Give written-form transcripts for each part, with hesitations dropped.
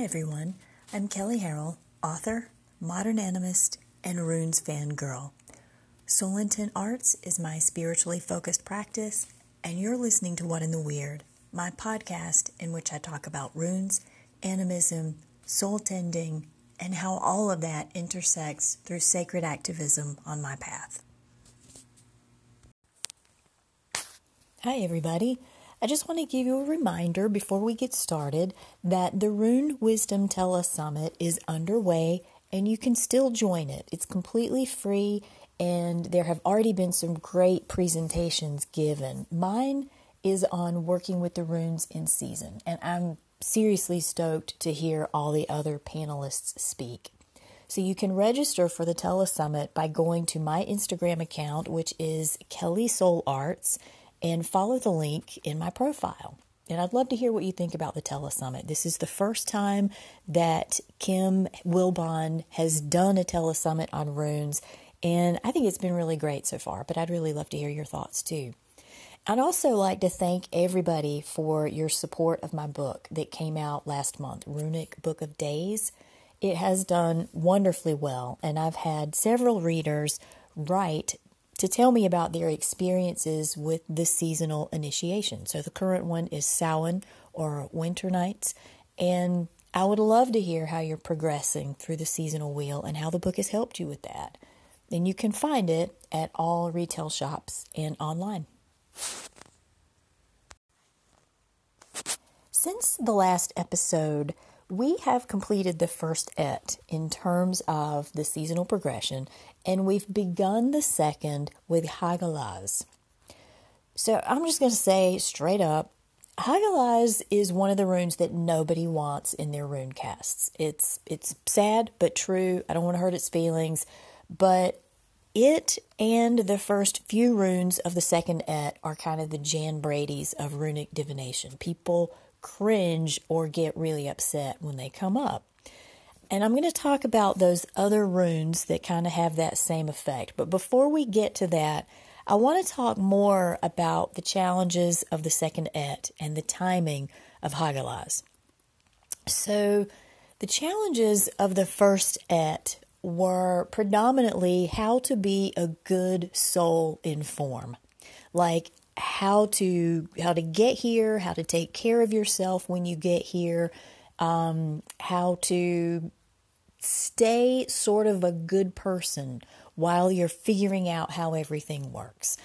Hi everyone, I'm Kelly Harrell, author, modern animist, and runes fangirl. Soul Intent Arts is my spiritually focused practice, and you're listening to What in the Weird, my podcast in which I talk about runes, animism, soul tending, and how all of that intersects through sacred activism on my path. Hi everybody. I just want to give you a reminder before we get started that the Rune Wisdom Telesummit is underway and you can still join it. It's completely free and there have already been some great presentations given. Mine is on working with the runes in season, and I'm seriously stoked to hear all the other panelists speak. So you can register for the Telesummit by going to my Instagram account, which is Kelly Soul Arts, and follow the link in my profile. And I'd love to hear what you think about the Telesummit. This is the first time that Kim Wilbon has done a Telesummit on runes, and I think it's been really great so far, but I'd really love to hear your thoughts too. I'd also like to thank everybody for your support of my book that came out last month, Runic Book of Days. It has done wonderfully well, and I've had several readers write to tell me about their experiences with the seasonal initiation. So the current one is Samhain or Winter Nights, and I would love to hear how you're progressing through the seasonal wheel and how the book has helped you with that. And you can find it at all retail shops and online. Since the last episode, we have completed the first et in terms of the seasonal progression, and we've begun the second with Hagalaz. So I'm just going to say straight up, Hagalaz is one of the runes that nobody wants in their rune casts. It's sad but true. I don't want to hurt its feelings, but it and the first few runes of the second et are kind of the Jan Brady's of runic divination. People cringe or get really upset when they come up. And I'm going to talk about those other runes that kind of have that same effect. But before we get to that, I want to talk more about the challenges of the second et and the timing of Hagalaz. So the challenges of the first et were predominantly how to be a good soul in form. Like how to get here, how to take care of yourself when you get here, how to stay sort of a good person while you're figuring out how everything works.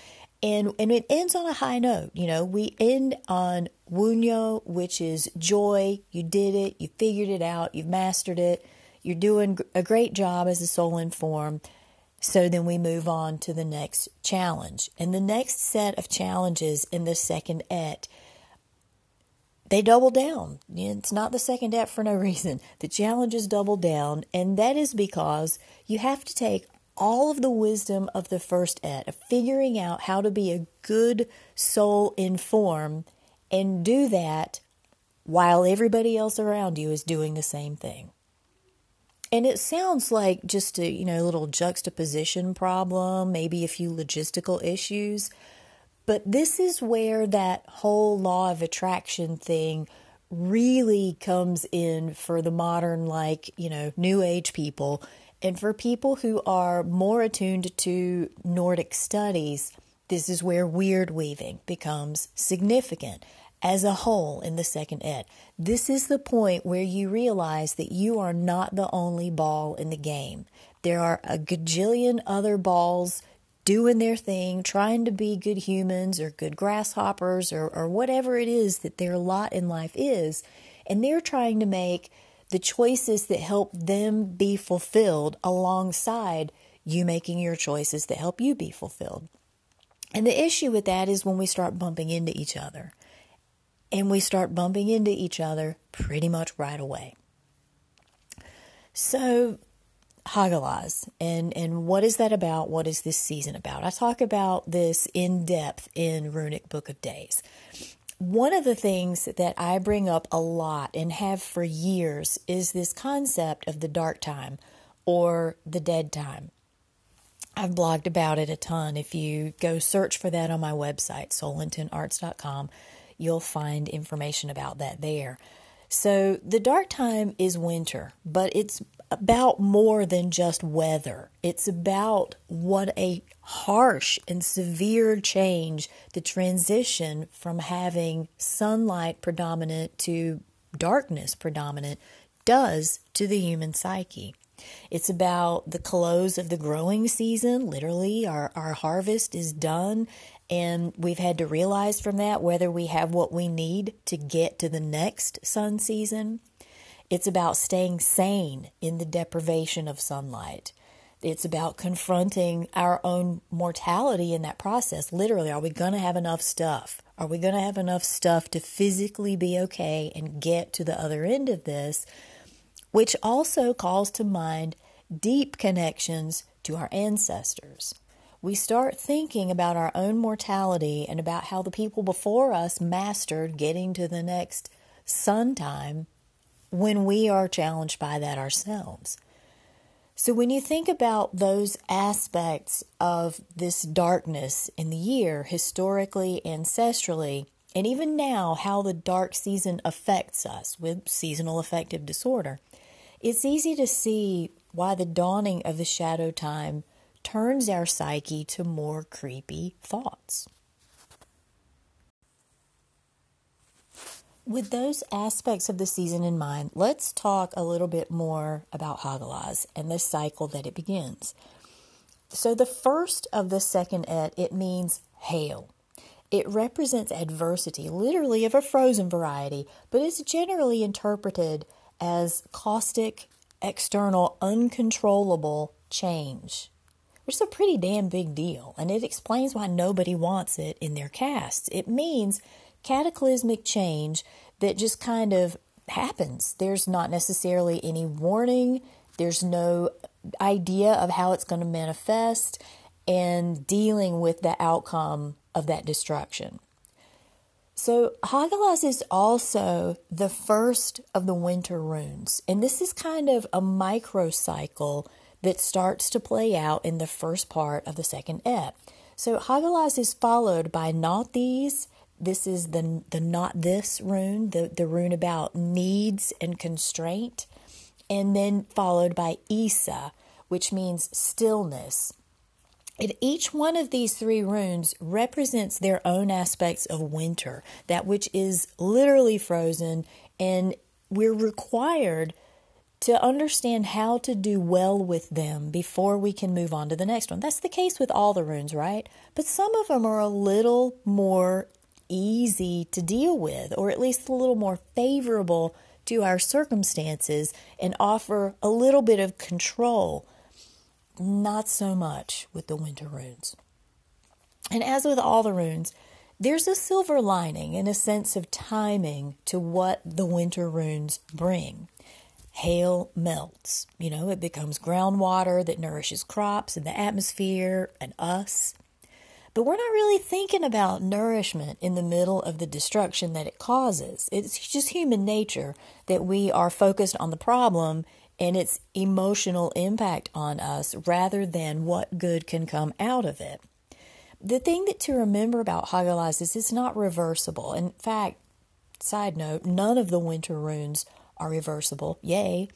And it ends on a high note. You know, we end on Wunyo, which is joy. You did it. You figured it out. You've mastered it. You're doing a great job as a soul in form. So then we move on to the next challenge. And the next set of challenges in the second et, they double down. It's not the second et for no reason. The challenges double down, and that is because you have to take all of the wisdom of the first et, of figuring out how to be a good soul in form, and do that while everybody else around you is doing the same thing. And it sounds like just a, little juxtaposition problem, maybe a few logistical issues. But this is where that whole law of attraction thing really comes in for the modern, New Age people. And for people who are more attuned to Nordic studies, this is where weird weaving becomes significant as a whole in the second et. This is the point where you realize that you are not the only ball in the game. There are a gajillion other balls doing their thing, trying to be good humans or good grasshoppers or whatever it is that their lot in life is. And they're trying to make the choices that help them be fulfilled alongside you making your choices that help you be fulfilled. And the issue with that is when we start bumping into each other. And we start bumping into each other pretty much right away. So, Hagalaz, and what is that about? What is this season about? I talk about this in depth in Runic Book of Days. One of the things that I bring up a lot and have for years is this concept of the dark time or the dead time. I've blogged about it a ton. If you go search for that on my website, soulintentarts.com, you'll find information about that there. So the dark time is winter, but it's about more than just weather. It's about what a harsh and severe change the transition from having sunlight predominant to darkness predominant does to the human psyche. It's about the close of the growing season. Literally, our harvest is done, and we've had to realize from that whether we have what we need to get to the next sun season. It's about staying sane in the deprivation of sunlight. It's about confronting our own mortality in that process. Literally, are we going to have enough stuff? Are we going to have enough stuff to physically be okay and get to the other end of this? Which also calls to mind deep connections to our ancestors. We start thinking about our own mortality and about how the people before us mastered getting to the next sun time when we are challenged by that ourselves. So when you think about those aspects of this darkness in the year, historically, ancestrally, and even now how the dark season affects us with seasonal affective disorder, it's easy to see why the dawning of the shadow time turns our psyche to more creepy thoughts. With those aspects of the season in mind, let's talk a little bit more about Hagalaz and the cycle that it begins. So the first of the second et, it means hail. It represents adversity, literally of a frozen variety, but it's generally interpreted as caustic, external, uncontrollable change, which is a pretty damn big deal, and it explains why nobody wants it in their casts. It means cataclysmic change that just kind of happens. There's not necessarily any warning. There's no idea of how it's going to manifest and dealing with the outcome of that destruction. So Hagalaz is also the first of the winter runes, and this is kind of a microcycle that starts to play out in the first part of the second et. So Hagalaz is followed by not these. This is the not this rune, the rune about needs and constraint, and then followed by Isa, which means stillness. And each one of these three runes represents their own aspects of winter, that which is literally frozen, and we're required to understand how to do well with them before we can move on to the next one. That's the case with all the runes, right? But some of them are a little more easy to deal with, or at least a little more favorable to our circumstances and offer a little bit of control. Not so much with the winter runes. And as with all the runes, there's a silver lining and a sense of timing to what the winter runes bring. Hail melts. It becomes groundwater that nourishes crops and the atmosphere and us. But we're not really thinking about nourishment in the middle of the destruction that it causes. It's just human nature that we are focused on the problem and its emotional impact on us rather than what good can come out of it. The thing to remember about Hagalaz is it's not reversible. In fact, side note, none of the winter runes are reversible. Yay.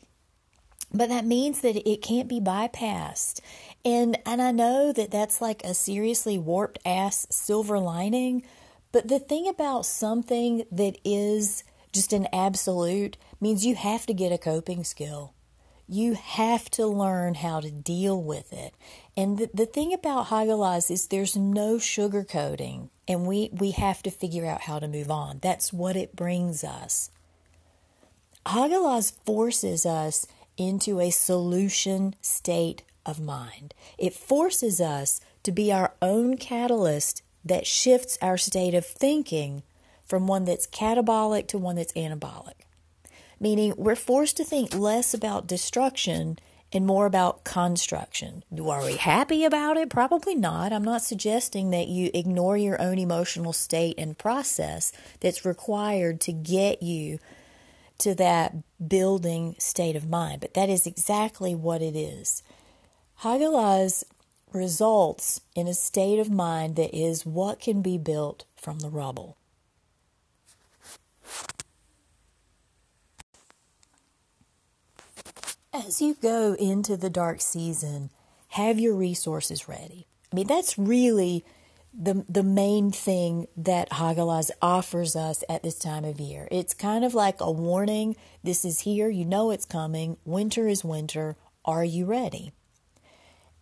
But that means that it can't be bypassed. And I know that that's like a seriously warped ass silver lining, but the thing about something that is just an absolute means you have to get a coping skill. You have to learn how to deal with it. And the thing about Hagalaz is there's no sugarcoating, and we have to figure out how to move on. That's what it brings us. Hagalaz forces us into a solution state of mind. It forces us to be our own catalyst that shifts our state of thinking from one that's catabolic to one that's anabolic. Meaning we're forced to think less about destruction and more about construction. Are we happy about it? Probably not. I'm not suggesting that you ignore your own emotional state and process that's required to get you to that building state of mind. But that is exactly what it is. Hagalaz results in a state of mind that is what can be built from the rubble. As you go into the dark season, have your resources ready. I mean, that's really the main thing that Hagalaz offers us at this time of year. It's kind of like a warning. This is here. You know it's coming. Winter is winter. Are you ready?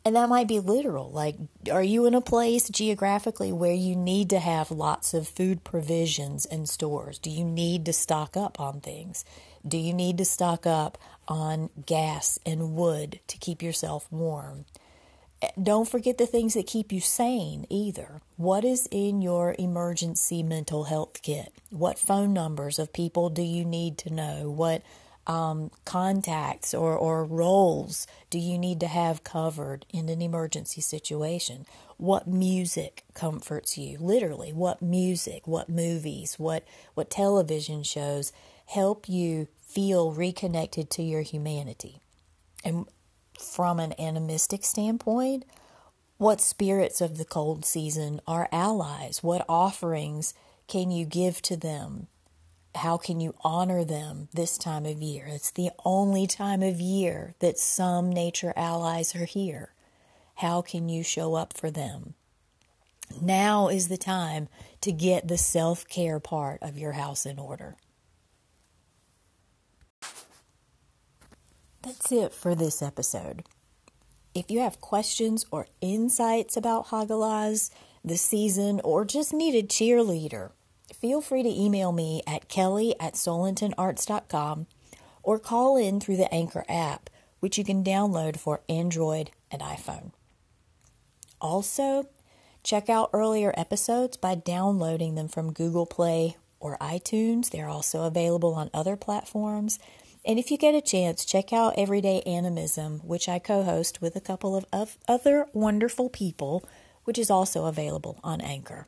And that might be literal. Like, are you in a place geographically where you need to have lots of food provisions in stores? Do you need to stock up on things? Do you need to stock up on gas and wood to keep yourself warm? Don't forget the things that keep you sane either. What is in your emergency mental health kit? What phone numbers of people do you need to know? What contacts or roles do you need to have covered in an emergency situation? What music comforts you? Literally, what music, what movies, what television shows help you feel reconnected to your humanity? And from an animistic standpoint, what spirits of the cold season are allies? What offerings can you give to them? How can you honor them this time of year? It's the only time of year that some nature allies are here. How can you show up for them? Now is the time to get the self-care part of your house in order. That's it for this episode. If you have questions or insights about Hagalaz, the season, or just need a cheerleader, feel free to email me at kelly@solentonarts.com or call in through the Anchor app, which you can download for Android and iPhone. Also, check out earlier episodes by downloading them from Google Play or iTunes. They're also available on other platforms. And if you get a chance, check out Everyday Animism, which I co-host with a couple of other wonderful people, which is also available on Anchor.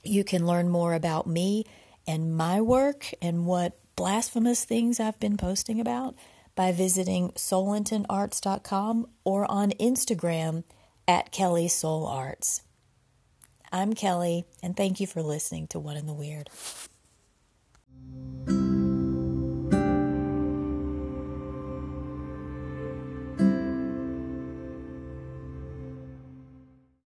You can learn more about me and my work and what blasphemous things I've been posting about by visiting solentonarts.com or on Instagram at Kelly Soul Arts. I'm Kelly, and thank you for listening to What in the Weird.